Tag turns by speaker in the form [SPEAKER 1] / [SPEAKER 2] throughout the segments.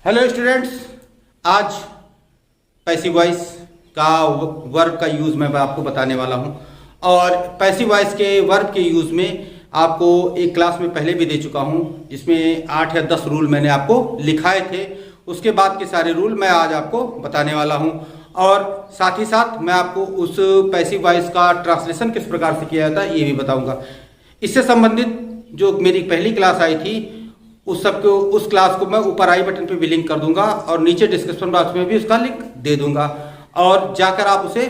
[SPEAKER 1] Hello students, आज passive voice का verb का यूज़ मैं आपको बताने वाला हूं। और पैसिव वॉइस के वर्ब के यूज़ में आपको एक क्लास में पहले भी दे चुका हूं, जिसमें 8 या 10 रूल मैंने आपको लिखाए थे। उसके बाद के सारे रूल मैं आज आपको बताने वाला हूं और साथ ही साथ मैं आपको उस पैसिव वॉइस का ट्रांसलेशन किस प्रकार से किया जाता है ये भी बताऊंगा। इससे संबंधित जो मेरी पहली क्लास आई थी उस क्लास को मैं ऊपर आई बटन पे भी लिंक कर दूंगा और नीचे डिस्क्रिप्शन बॉक्स में भी उसका लिंक दे दूंगा और जाकर आप उसे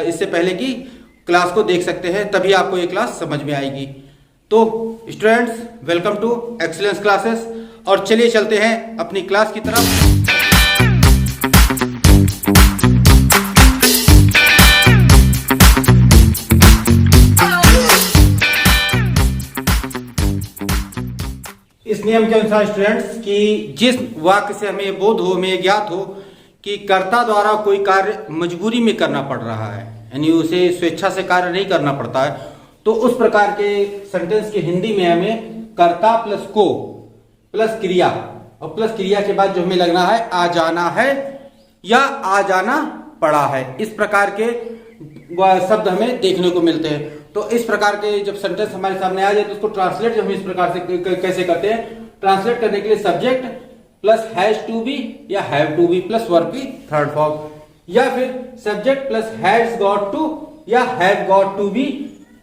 [SPEAKER 1] इससे पहले की क्लास को देख सकते हैं, तभी आपको ये क्लास समझ में आएगी। तो students, welcome to excellence classes और चलिए चलते हैं अपनी क्लास की तरफ। इस नियम के अनुसार स्टूडेंट्स कि जिस वाक्य से हमें बोध हो, हमें ज्ञात हो कि कर्ता द्वारा कोई कार्य मजबूरी में करना पड़ रहा है, यानी उसे स्वेच्छा से कार्य नहीं करना पड़ता है, तो उस प्रकार के सेंटेंस की हिंदी में हमें कर्ता प्लस को प्लस क्रिया और प्लस क्रिया के बाद जो हमें लगना है आ जाना है या आ जाना पड़ा है, इस प्रकार के शब्द हमें देखने को मिलते हैं। तो इस प्रकार के जब सेंटेंस हमारे सामने आ जाए तो उसको ट्रांसलेट जो हम इस प्रकार से कैसे करते हैं, ट्रांसलेट करने के लिए subject plus has to be या have to be plus verb की थर्ड फॉर्म, या फिर subject plus has got to या have got to be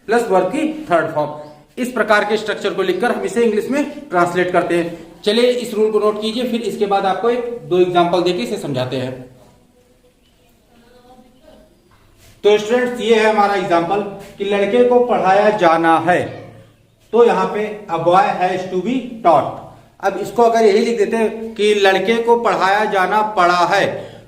[SPEAKER 1] plus verb की थर्ड फॉर्म। इस प्रकार के स्ट्रक्चर को लिखकर हम इसे इंग्लिश में ट्रांसलेट करते हैं। चलिए इस रूल को नोट कीजिए, फिर इसके बाद आपको दो एग्जाम्पल देके इसे समझाते हैं। तो स्टूडेंट्स, ये है हमारा एग्जाम्पल कि लड़के को पढ़ाया जाना है, तो यहाँ पे a boy has to be taught. अब इसको अगर यही लिख देते कि लड़के को पढ़ाया जाना पड़ा है,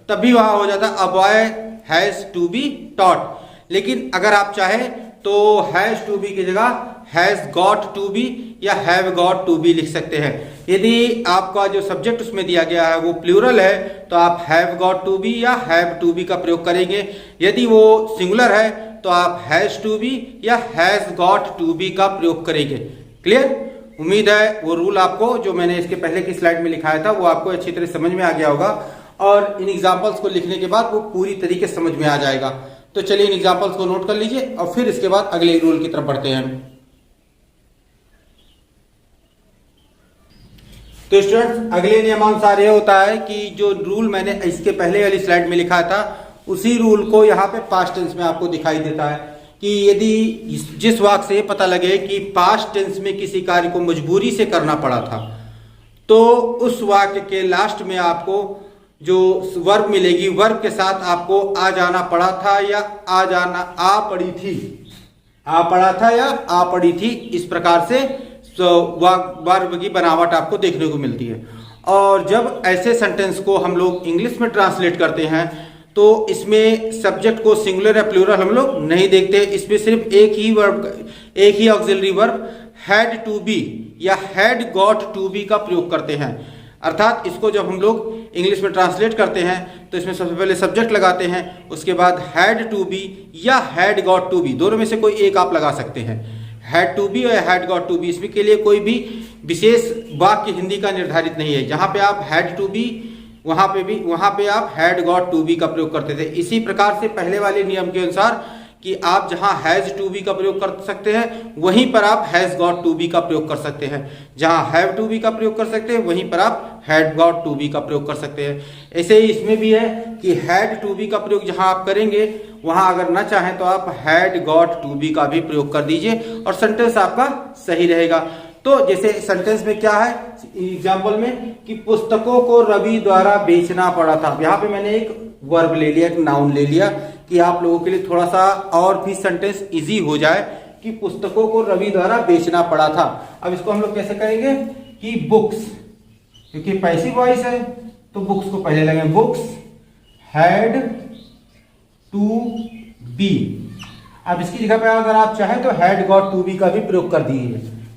[SPEAKER 1] तभी वहां हो जाता a boy has to be taught. लेकिन अगर आप चाहे तो हैज टू बी की जगह हैज गॉट टू बी या हैव गॉट टू बी लिख सकते हैं। यदि आपका जो सब्जेक्ट उसमें दिया गया है वो प्लूरल है तो आप हैव गॉट टू बी या हैव टू बी का प्रयोग करेंगे। यदि वो सिंगुलर है तो आप हैज टू बी या हैज गॉट टू बी का प्रयोग करेंगे। क्लियर? उम्मीद है वो रूल आपको जो मैंने इसके पहले की स्लाइड में लिखाया था वो आपको अच्छी तरह समझ में आ गया होगा और इन एग्जाम्पल्स को लिखने के बाद वो पूरी तरीके से समझ में आ जाएगा। तो चलिए इन एग्जाम्पल्स को नोट कर लीजिए और फिर इसके बाद अगले रूल की तरफ बढ़ते हैं। तो स्टूडेंट्स, अगले नियमानुसार यह होता है कि जो रूल मैंने इसके पहले वाली स्लाइड में लिखा था उसी रूल को यहाँ पे पास्ट टेंस में आपको दिखाई देता है कि यदि जिस वाक्य से पता लगे कि पास्ट टेंस में किसी कार्य को मजबूरी से करना पड़ा था, तो उस वाक्य के लास्ट में आपको जो वर्ब मिलेगी, वर्ब के साथ आपको आ जाना पड़ा था या आ जाना आ पड़ी थी, आ पड़ा था या आ पड़ी थी, इस प्रकार से वर्ब की बनावट आपको देखने को मिलती है। और जब ऐसे सेंटेंस को हम लोग इंग्लिश में ट्रांसलेट करते हैं तो इसमें सब्जेक्ट को सिंगुलर या प्लूरल हम लोग नहीं देखते, इसमें सिर्फ एक ही auxiliary verb had to be या हैड गॉट टू बी का प्रयोग करते हैं। अर्थात इसको जब हम लोग इंग्लिश में ट्रांसलेट करते हैं तो इसमें सबसे पहले सब्जेक्ट लगाते हैं, उसके बाद हैड टू बी या हैड गॉट टू बी, दोनों में से कोई एक आप लगा सकते हैं। हैड टू बी और हैड गॉट टू बी, इसमें के लिए कोई भी विशेष वाक्य हिंदी का निर्धारित नहीं है। जहां पे आप हैड टू बी वहां पे आप हैड गॉट टू बी का प्रयोग करते थे। इसी प्रकार से पहले वाले नियम के अनुसार कि आप जहां हैज टू बी का प्रयोग कर सकते हैं वहीं पर आप हैज गॉट टू बी का प्रयोग कर सकते हैं, जहां हैव टू बी का प्रयोग कर सकते हैं वहीं पर आप हैड गॉट टू बी का प्रयोग कर सकते हैं। ऐसे ही इसमें भी है कि हैड टू बी का प्रयोग जहां आप करेंगे वहां अगर ना चाहें तो आप हैड गॉट टू बी का भी प्रयोग कर दीजिए और सेंटेंस आपका सही रहेगा। तो जैसे सेंटेंस में क्या है एग्जाम्पल में कि पुस्तकों को रवि द्वारा बेचना पड़ा था, यहाँ पे मैंने एक वर्ब ले लिया, एक नाउन ले लिया कि आप लोगों के लिए थोड़ा सा और भी सेंटेंस इजी हो जाए कि पुस्तकों को रवि द्वारा बेचना पड़ा था। अब इसको हम लोग कैसे करेंगे कि बुक्स, क्योंकि पैसिव वॉइस है तो बुक्स को पहले लगेंगे, बुक्स हैड टू बी। अब इसकी जगह पे अगर आप चाहें तो हैड गॉट टू बी का भी प्रयोग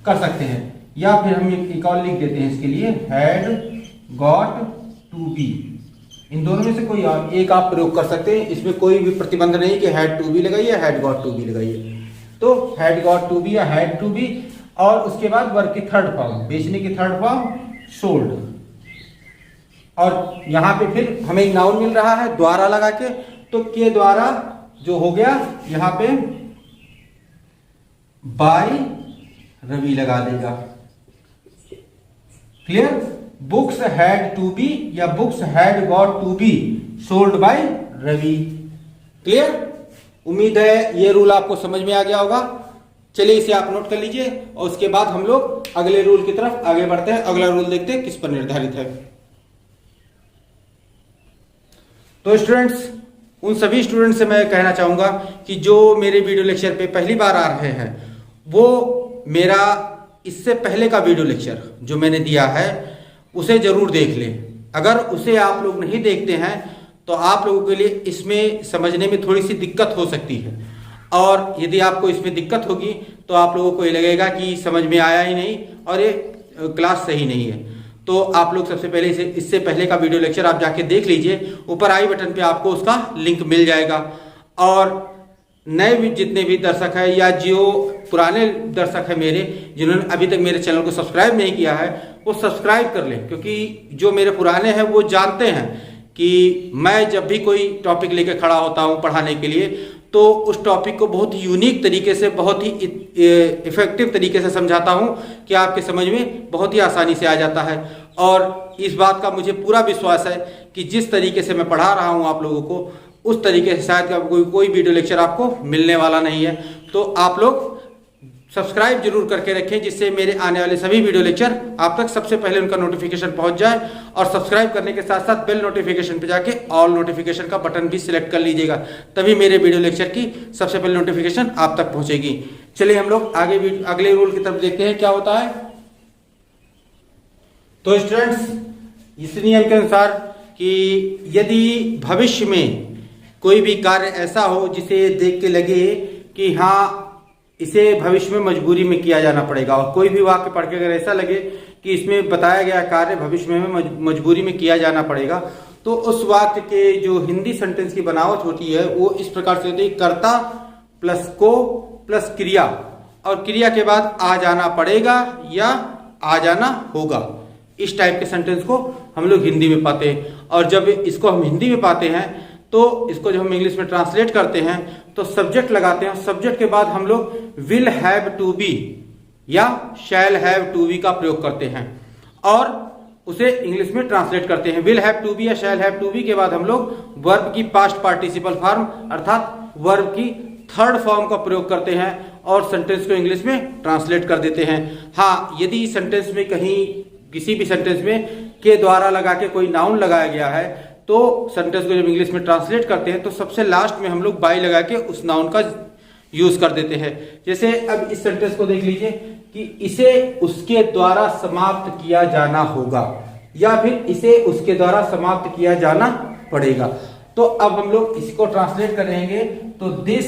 [SPEAKER 1] कर सकते हैं, या फिर हम एक और लिख देते हैं इसके लिए हैड गॉट टू बी। इन दोनों में से कोई एक आप प्रयोग कर सकते हैं, इसमें कोई भी प्रतिबंध नहीं कि हैड टू बी लगाइए हैड गॉट टू बी लगाइए। तो हैड गॉट टू बी या हैड टू बी और उसके बाद वर्ब की थर्ड फॉर्म, बेचने की थर्ड फॉर्म सोल्ड। और यहाँ पे फिर हमें एक नाउन मिल रहा है द्वारा लगा के, तो के द्वारा जो हो गया यहाँ पे बाय रवि लगा देगा। Clear? Books had to be या books had got to be sold by Ravi. Clear? उम्मीद है ये रूल आपको समझ में आ गया होगा। चलिए इसे आप नोट कर लीजिए और उसके बाद हम लोग अगले रूल की तरफ आगे बढ़ते हैं। अगला रूल देखते हैं किस पर निर्धारित है। तो स्टूडेंट्स, उन सभी स्टूडेंट से मैं कहना चाहूंगा कि जो मेरे वीडियो लेक्चर पे पहली बार आ रहे हैं, वो मेरा इससे पहले का वीडियो लेक्चर जो मैंने दिया है उसे जरूर देख लें। अगर उसे आप लोग नहीं देखते हैं तो आप लोगों के लिए इसमें समझने में थोड़ी सी दिक्कत हो सकती है, और यदि आपको इसमें दिक्कत होगी तो आप लोगों को ये लगेगा कि समझ में आया ही नहीं और ये क्लास सही नहीं है। तो आप लोग सबसे पहले इससे पहले का वीडियो लेक्चर आप जाके देख लीजिए, ऊपर आई बटन पे आपको उसका लिंक मिल जाएगा। और नए जितने भी दर्शक है या जो पुराने दर्शक है मेरे, जिन्होंने अभी तक मेरे चैनल को सब्सक्राइब नहीं किया है, वो सब्सक्राइब कर लें, क्योंकि जो मेरे पुराने हैं वो जानते हैं कि मैं जब भी कोई टॉपिक लेकर खड़ा होता हूँ पढ़ाने के लिए, तो उस टॉपिक को बहुत ही यूनिक तरीके से, बहुत ही इफेक्टिव तरीके से समझाता हूँ कि आपके समझ में बहुत ही आसानी से आ जाता है। और इस बात का मुझे पूरा विश्वास है कि जिस तरीके से मैं पढ़ा रहा हूँ आप लोगों को, उस तरीके से शायद कोई वीडियो लेक्चर आपको मिलने वाला नहीं है। तो आप लोग सब्सक्राइब जरूर करके रखें, जिससे मेरे आने वाले सभी वीडियो लेक्चर आप तक सबसे पहले उनका नोटिफिकेशन पहुंच जाए। और सब्सक्राइब करने के साथ साथ बेल नोटिफिकेशन पे जाके ऑल नोटिफिकेशन का बटन भी सिलेक्ट कर लीजिएगा, तभी मेरे वीडियो लेक्चर की सबसे पहले नोटिफिकेशन आप तक पहुंचेगी। चलिए हम लोग आगे अगले रूल की तरफ देखते हैं क्या होता है। तो स्टूडेंट्स, इस नियम के अनुसार कि यदि भविष्य में कोई भी कार्य ऐसा हो जिसे देख के लगे कि हाँ इसे भविष्य में मजबूरी में किया जाना पड़ेगा, और कोई भी वाक्य पढ़ के अगर ऐसा लगे कि इसमें बताया गया कार्य भविष्य में मजबूरी में किया जाना पड़ेगा, तो उस वाक्य के जो हिंदी सेंटेंस की बनावट होती है वो इस प्रकार से होती है, कर्ता प्लस को प्लस क्रिया, और क्रिया के बाद आ जाना पड़ेगा या आ जाना होगा। इस टाइप के सेंटेंस को हम लोग हिंदी में पाते हैं। और जब इसको हम हिंदी में पाते हैं तो इसको जब हम इंग्लिश में ट्रांसलेट करते हैं तो सब्जेक्ट लगाते हैं, सब्जेक्ट के बाद हम लोग विल हैव टू बी या शैल हैव टू बी का प्रयोग करते हैं और उसे इंग्लिश में ट्रांसलेट करते हैं। विल हैव टू बी या शैल हैव टू बी के बाद हम लोग वर्ब की पास्ट पार्टिसिपल फॉर्म अर्थात वर्ब की थर्ड फॉर्म का प्रयोग करते हैं और सेंटेंस को इंग्लिश में ट्रांसलेट कर देते हैं। हाँ, यदि सेंटेंस में कहीं किसी भी सेंटेंस में के द्वारा लगा के कोई नाउन लगाया गया है तो सेंटेंस को जब इंग्लिश में ट्रांसलेट करते हैं तो सबसे लास्ट में हम लोग बाय लगा के उस नाउन का यूज कर देते हैं। जैसे अब इस सेंटेंस को देख लीजिए कि इसे उसके द्वारा समाप्त किया जाना होगा या फिर इसे उसके द्वारा समाप्त किया जाना पड़ेगा। तो अब हम लोग इसको ट्रांसलेट करेंगे तो this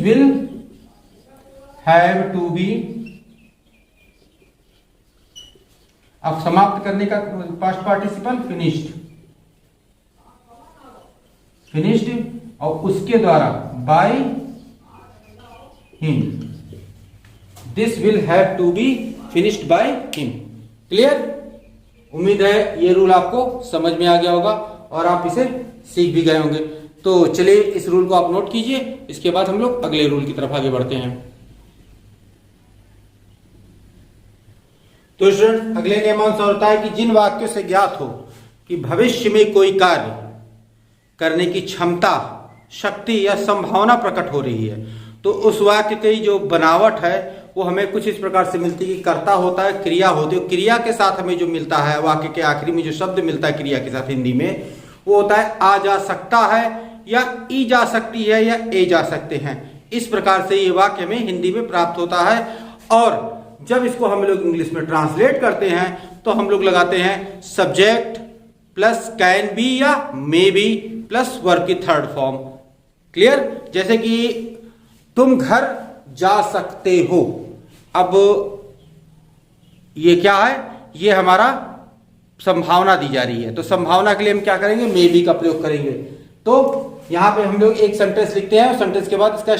[SPEAKER 1] will have to be, अब समाप्त करने का पास्ट पार्टिसिपल फिनिश्ड और उसके द्वारा by him, this will have to be finished by him. Clear? उम्मीद है ये रूल आपको समझ में आ गया होगा और आप इसे सीख भी गए होंगे। तो चलिए इस रूल को आप नोट कीजिए, इसके बाद हम लोग अगले रूल की तरफ आगे बढ़ते हैं। तो स्टूडेंट, अगले नियमानुसार होता है कि जिन वाक्यों से ज्ञात हो कि भविष्य में कोई कार्य करने की क्षमता, शक्ति या संभावना प्रकट हो रही है तो उस वाक्य की जो बनावट है वो हमें कुछ इस प्रकार से मिलती है कि कर्ता होता है, क्रिया होती है, क्रिया के साथ हमें जो मिलता है वाक्य के आखिरी में जो शब्द मिलता है क्रिया के साथ हिंदी में वो होता है आ जा सकता है या ई जा सकती है या ए जा सकते हैं। इस प्रकार से ये वाक्य हमें हिंदी में प्राप्त होता है और जब इसको हम लोग इंग्लिश में ट्रांसलेट करते हैं तो हम लोग लगाते हैं सब्जेक्ट प्लस कैन बी या मे बी प्लस वर्ब की थर्ड फॉर्म। क्लियर? जैसे कि तुम घर जा सकते हो, अब ये क्या है, ये हमारा संभावना दी जा रही है तो संभावना के लिए हम क्या करेंगे, मे बी का प्रयोग करेंगे। तो यहां पे हम लोग एक सेंटेंस लिखते हैं और सेंटेंस के बाद इसका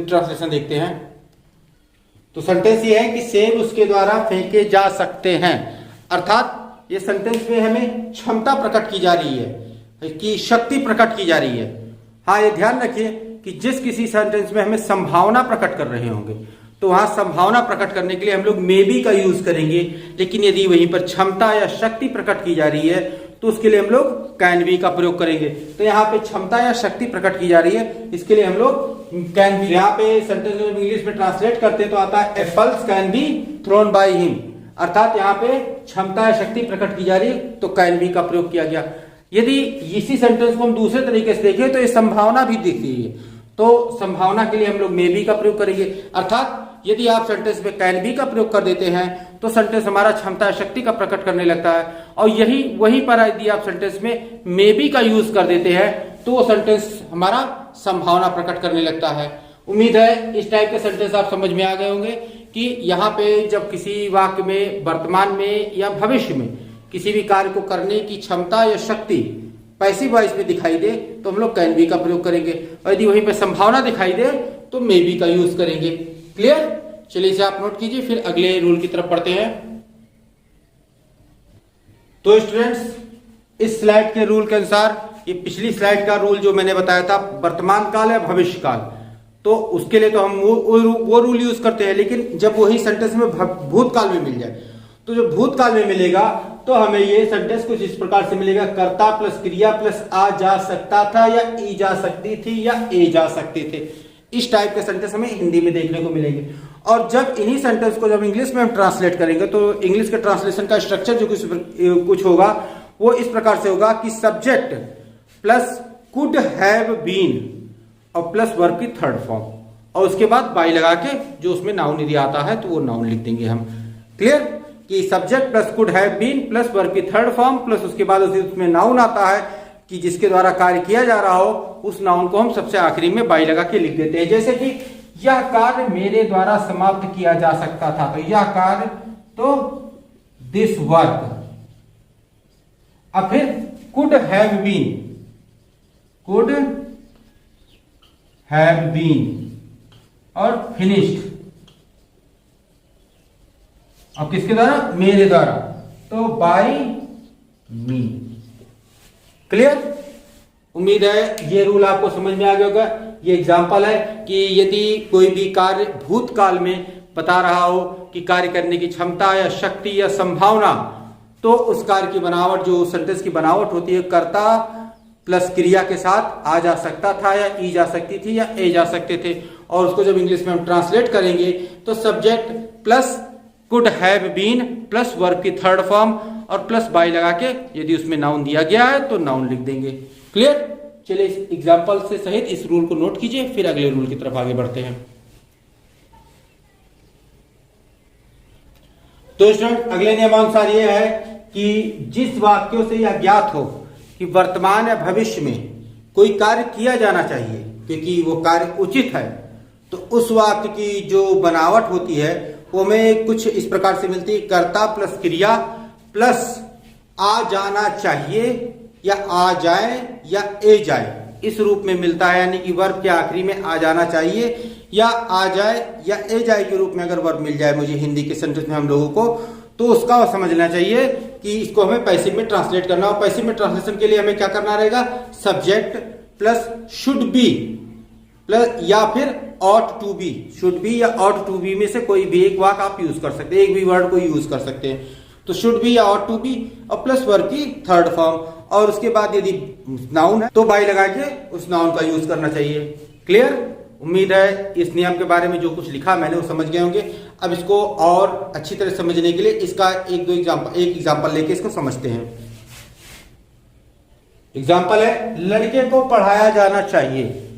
[SPEAKER 1] ट्रांसलेशन देखते हैं। तो सेंटेंस ये है कि सेब उसके द्वारा फेंके जा सकते हैं, अर्थात ये सेंटेंस में हमें क्षमता प्रकट की जा रही है, कि शक्ति प्रकट की जा रही है। हाँ, ये ध्यान रखिए कि जिस किसी सेंटेंस में हमें संभावना प्रकट कर रहे होंगे तो वहां संभावना प्रकट करने के लिए हम लोग मे बी का यूज करेंगे, लेकिन यदि वहीं पर क्षमता या शक्ति प्रकट की जा रही है तो उसके लिए हम लोग कैन बी का प्रयोग करेंगे। तो यहाँ पे क्षमता या शक्ति प्रकट की जा रही है, इसके लिए हम लोग कैन बी। यहाँ पे सेंटेंस में इंग्लिश में ट्रांसलेट करते तो आता है apples can be thrown by him, अर्थात यहाँ पे क्षमता या शक्ति प्रकट की जा रही है तो कैन बी का प्रयोग किया गया। यदि इसी सेंटेंस को हम दूसरे तरीके से देखें तो ये संभावना भी दिख रही है, तो संभावना के लिए हम लोग मे बी का प्रयोग करेंगे, अर्थात यदि आप सेंटेंस में कैन बी का प्रयोग कर देते हैं तो सेंटेंस हमारा क्षमता शक्ति का प्रकट करने लगता है, और यही वहीं पर यदि आप सेंटेंस में मे बी का यूज कर देते हैं तो वो सेंटेंस हमारा संभावना प्रकट करने लगता है। उम्मीद है इस टाइप के सेंटेंस आप समझ में आ गए होंगे कि यहाँ पे जब किसी वाक्य में वर्तमान में या भविष्य में किसी भी कार्य को करने की क्षमता या शक्ति पैसिव वॉइस में दिखाई दे तो हम लोग कैन बी का प्रयोग करेंगे, और यदि वहीं पे संभावना दिखाई दे तो मे बी का यूज करेंगे। क्लियर? चलिए इसे आप नोट कीजिए, फिर अगले रूल की तरफ पढ़ते हैं। तो स्टूडेंट्स, इस स्लाइड के रूल के अनुसार, ये पिछली स्लाइड का रूल जो मैंने बताया था वर्तमान काल या भविष्य काल, तो उसके लिए तो हम वो रूल यूज करते हैं, लेकिन जब वही सेंटेंस में भूतकाल में मिल जाए तो जो भूतकाल में मिलेगा तो हमें ये सेंटेंस कुछ इस प्रकार से मिलेगा, कर्ता प्लस क्रिया प्लस आ जा सकता था या ई जा सकती थी या ए जा सकते थे। इस टाइप के सेंटेंस हमें हिंदी में देखने को मिलेंगे, और जब इन्हीं सेंटेंस को जब इंग्लिश में हम ट्रांसलेट करेंगे तो इंग्लिश के ट्रांसलेशन का स्ट्रक्चर जो कुछ होगा वो इस प्रकार से होगा कि subject plus could have been और प्लस वर्ब की थर्ड फॉर्म, और उसके बाद बाई लगा के जो उसमें नाउन यदि आता है तो वो नाउन लिख देंगे हम। क्लियर? कि subject plus could have been plus verb की थर्ड फॉर्म प्लस उसके बाद उसमें नाउन आता है कि जिसके द्वारा कार्य किया जा रहा हो, उस नाउन को हम सबसे आखिरी में बाई लगा के लिख देते हैं। जैसे कि यह कार्य मेरे द्वारा समाप्त किया जा सकता था, तो यह कार्य, तो दिस वर्क। अब फिर could have been, could have been और फिनिश्ड, अब किसके द्वारा? मेरे द्वारा, तो बाय मी। क्लियर? उम्मीद है ये रूल आपको समझ में आ गया होगा। ये एग्जांपल है कि यदि कोई भी कार्य भूतकाल में बता रहा हो कि कार्य करने की क्षमता या शक्ति या संभावना, तो उस कार्य की बनावट, जो सेंटेंस की बनावट होती है, कर्ता प्लस क्रिया के साथ आ जा सकता था या ई जा सकती थी या ए जा सकते थे, और उसको जब इंग्लिश में हम ट्रांसलेट करेंगे तो subject plus could have been plus verb की थर्ड फॉर्म और प्लस बाई लगा के यदि उसमें नाउन दिया गया है तो नाउन लिख देंगे। क्लियर? चलिए इस एग्जांपल से सहित इस रूल को नोट कीजिए, फिर अगले रूल की तरफ आगे बढ़ते हैं। तो स्टूडेंट, अगले नियमानुसार यह है कि जिस वाक्यों से यह ज्ञात हो कि वर्तमान या भविष्य में कोई कार्य किया जाना चाहिए क्योंकि वो कार्य उचित है, तो उस वाक्य की जो बनावट होती है वो हमें कुछ इस प्रकार से मिलती है, कर्ता प्लस क्रिया प्लस आ जाना चाहिए या आ जाए या ए जाए, इस रूप में मिलता है। यानी कि वर्ब के आखिरी में आ जाना चाहिए या आ जाए या ए जाए के रूप में अगर वर्ब मिल जाए मुझे हिंदी के सेंटेंस में हम लोगों को, तो उसका समझना चाहिए कि इसको हमें पैसिव में ट्रांसलेट करना, और पैसिव में ट्रांसलेशन के लिए हमें क्या करना रहेगा? Subject plus should be plus या फिर ought to be, should be या ऑट टू बी में से कोई भी एक वाक्य आप यूज कर सकते हैं, एक भी वर्ड को यूज कर सकते हैं। तो शुड बी या ऑट टू बी और प्लस वर्ब की थर्ड फॉर्म, और उसके बाद यदि नाउन है तो बाई लगा के उस नाउन का यूज करना चाहिए। क्लियर? उम्मीद है इस नियम के बारे में जो कुछ लिखा मैंने वो समझ गए होंगे। अब इसको और अच्छी तरह समझने के लिए इसका एक एग्जाम्पल लेके इसको समझते हैं। एग्जाम्पल है, लड़के को पढ़ाया जाना चाहिए।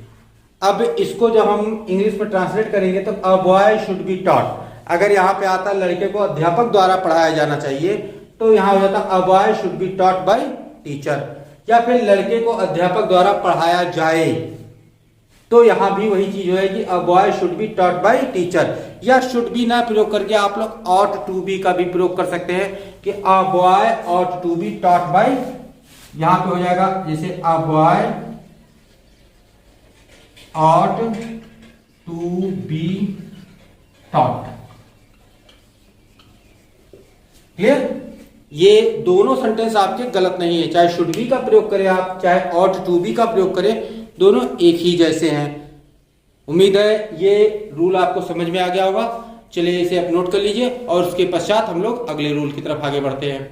[SPEAKER 1] अब इसको जब हम इंग्लिश में ट्रांसलेट करेंगे तो a boy should be taught, अगर यहाँ पे आता लड़के को अध्यापक द्वारा पढ़ाया जाना चाहिए तो यहाँ हो जाता a boy should be taught bye teacher, या फिर लड़के को अध्यापक द्वारा पढ़ाया जाए तो यहां भी वही चीज होगी, अ boy should be taught bye teacher. या शुड बी ना प्रयोग करके आप लोग ऑट टू बी का भी प्रयोग कर सकते हैं कि a boy ought to be taught by, यहां पे हो जाएगा जैसे a boy ought to be taught. Clear? ये दोनों सेंटेंस आपके गलत नहीं है, चाहे शुड बी का प्रयोग करें आप, चाहे ऑट टू बी का प्रयोग करें, दोनों एक ही जैसे हैं। उम्मीद है ये रूल आपको समझ में आ गया होगा। चलिए इसे आप नोट कर लीजिए और उसके पश्चात हम लोग अगले रूल की तरफ आगे बढ़ते हैं।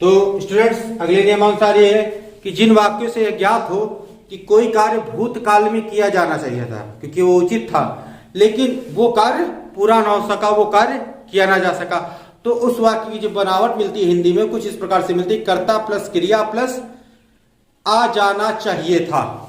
[SPEAKER 1] तो स्टूडेंट्स, अगले नियमानुसार ये है कि जिन वाक्यों से यह ज्ञात हो कि कोई कार्य भूतकाल में किया जाना चाहिए था क्योंकि वो उचित था, लेकिन वो कार्य पूरा ना हो सका, वो कार्य किया ना जा सका, तो उस वाक्य की जो बनावट मिलती है हिंदी में कुछ इस प्रकार से मिलती है, कर्ता प्लस क्रिया प्लस आ जाना चाहिए था।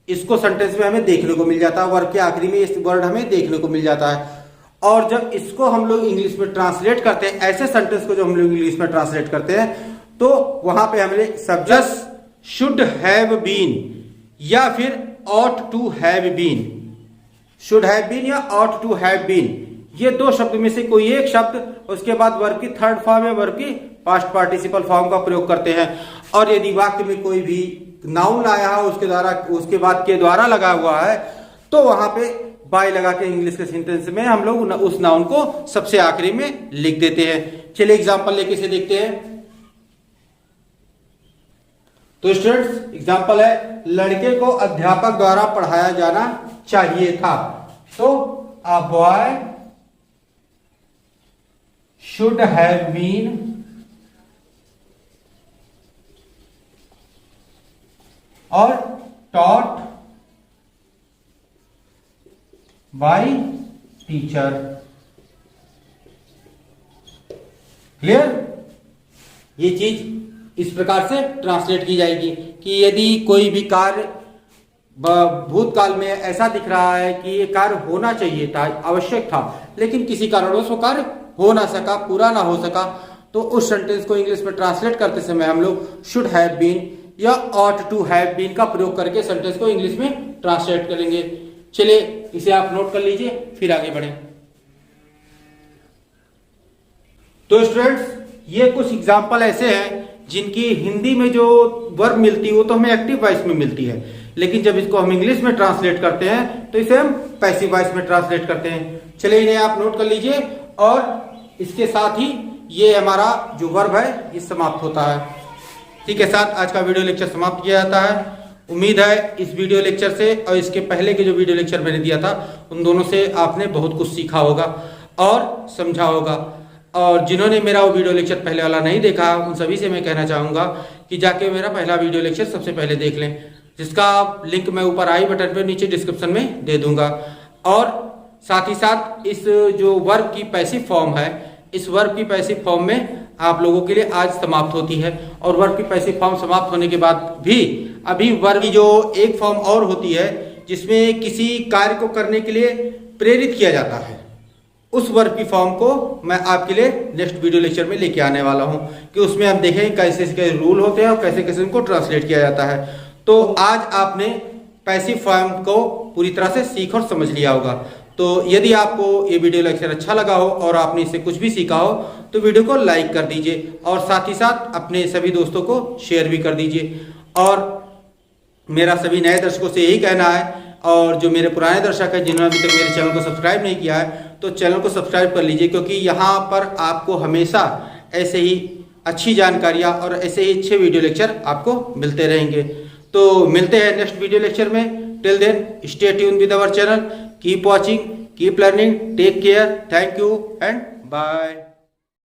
[SPEAKER 1] इसको सेंटेंस में हमें देखने को मिल जाता है, वर्ग के आखिरी में इस वर्ड हमें देखने को मिल जाता है। और जब इसको हम लोग इंग्लिश में ट्रांसलेट करते हैं, ऐसे सेंटेंस को जब हम लोग इंग्लिश में ट्रांसलेट करते हैं, तो वहां पे हमें सब्जेक्ट शुड हैव बीन या फिर ought to have been, should have been या ऑट टू हैव बीन, ये दो शब्द में से कोई एक शब्द, उसके बाद वर्ब की थर्ड फॉर्म या वर्ब की पास्ट पार्टिसिपल फॉर्म का प्रयोग करते हैं। और यदि वाक्य में कोई भी नाउन आया है उसके बाद के द्वारा लगा हुआ है, तो वहां पे बाय लगा के इंग्लिश के सेंटेंस में हम लोग उस नाउन को सबसे आखिरी में लिख देते हैं। चलिए एग्जांपल लेके इसे देखते हैं। तो स्टूडेंट्स, एग्जांपल है, लड़के को अध्यापक द्वारा पढ़ाया जाना चाहिए था। तो a boy should have been और taught by टीचर। क्लियर? ये चीज इस प्रकार से ट्रांसलेट की जाएगी कि यदि कोई भी कार्य भूतकाल में ऐसा दिख रहा है कि ये कार्य होना चाहिए था, आवश्यक था, लेकिन किसी कारणवश वो कार्य हो ना सका, पूरा ना हो सका, तो उस सेंटेंस को इंग्लिश में ट्रांसलेट करते समय हम लोग शुड हैव बीन या ऑट टू हैव बीन का प्रयोग करके सेंटेंस को इंग्लिश में ट्रांसलेट करेंगे। चलिए इसे आप नोट कर लीजिए, फिर आगे बढ़ें। तो स्टूडेंट्स, ये कुछ एग्जांपल ऐसे हैं जिनकी हिंदी में जो वर्ब मिलती है वो तो हमें एक्टिव वॉइस में मिलती है, लेकिन जब इसको हम इंग्लिश में ट्रांसलेट करते हैं तो इसे हम पैसिव वॉइस में ट्रांसलेट करते हैं। चलिए इन्हें आप नोट कर लीजिए और इसके साथ ही ये हमारा जो वर्ब है ये समाप्त होता है। ठीक है, साथ आज का वीडियो लेक्चर समाप्त किया जाता है। उम्मीद है इस वीडियो लेक्चर से और इसके पहले के जो वीडियो लेक्चर मैंने दिया था उन दोनों से आपने बहुत कुछ सीखा होगा और समझा होगा। और जिन्होंने मेरा वो वीडियो लेक्चर पहले वाला नहीं देखा, उन सभी से मैं कहना चाहूँगा कि जाके मेरा पहला वीडियो लेक्चर सबसे पहले देख लें, जिसका लिंक मैं ऊपर आई बटन पे नीचे डिस्क्रिप्शन में दे दूंगा। और साथ ही साथ इस जो वर्ब की पैसिव फॉर्म है, इस वर्ब की पैसिव फॉर्म में आप लोगों के लिए आज समाप्त होती है। और वर्ब की पैसिव फॉर्म समाप्त होने के बाद भी अभी वर्ब की जो एक फॉर्म और होती है जिसमें किसी कार्य को करने के लिए प्रेरित किया जाता है, उस वर्ब की फॉर्म को मैं आपके लिए नेक्स्ट वीडियो लेक्चर में लेके आने वाला हूं कि उसमें हम देखेंगे कैसे कैसे रूल होते हैं और कैसे कैसे उनको ट्रांसलेट किया जाता है। तो आज आपने पैसिव फॉर्म को पूरी तरह से सीख और समझ लिया होगा। तो यदि आपको ये वीडियो लेक्चर अच्छा लगा हो और आपने इससे कुछ भी सीखा हो तो वीडियो को लाइक कर दीजिए और साथ ही साथ अपने सभी दोस्तों को शेयर भी कर दीजिए। और मेरा सभी नए दर्शकों से यही कहना है, और जो मेरे पुराने दर्शक हैं जिन्होंने अभी तक मेरे चैनल को सब्सक्राइब नहीं किया है तो चैनल को सब्सक्राइब कर लीजिए, क्योंकि यहाँ पर आपको हमेशा ऐसे ही अच्छी जानकारियाँ और ऐसे ही अच्छे वीडियो लेक्चर आपको मिलते रहेंगे। तो मिलते हैं नेक्स्ट वीडियो लेक्चर में। Till then stay tune with our channel, keep watching, keep learning, take care, thank you and bye.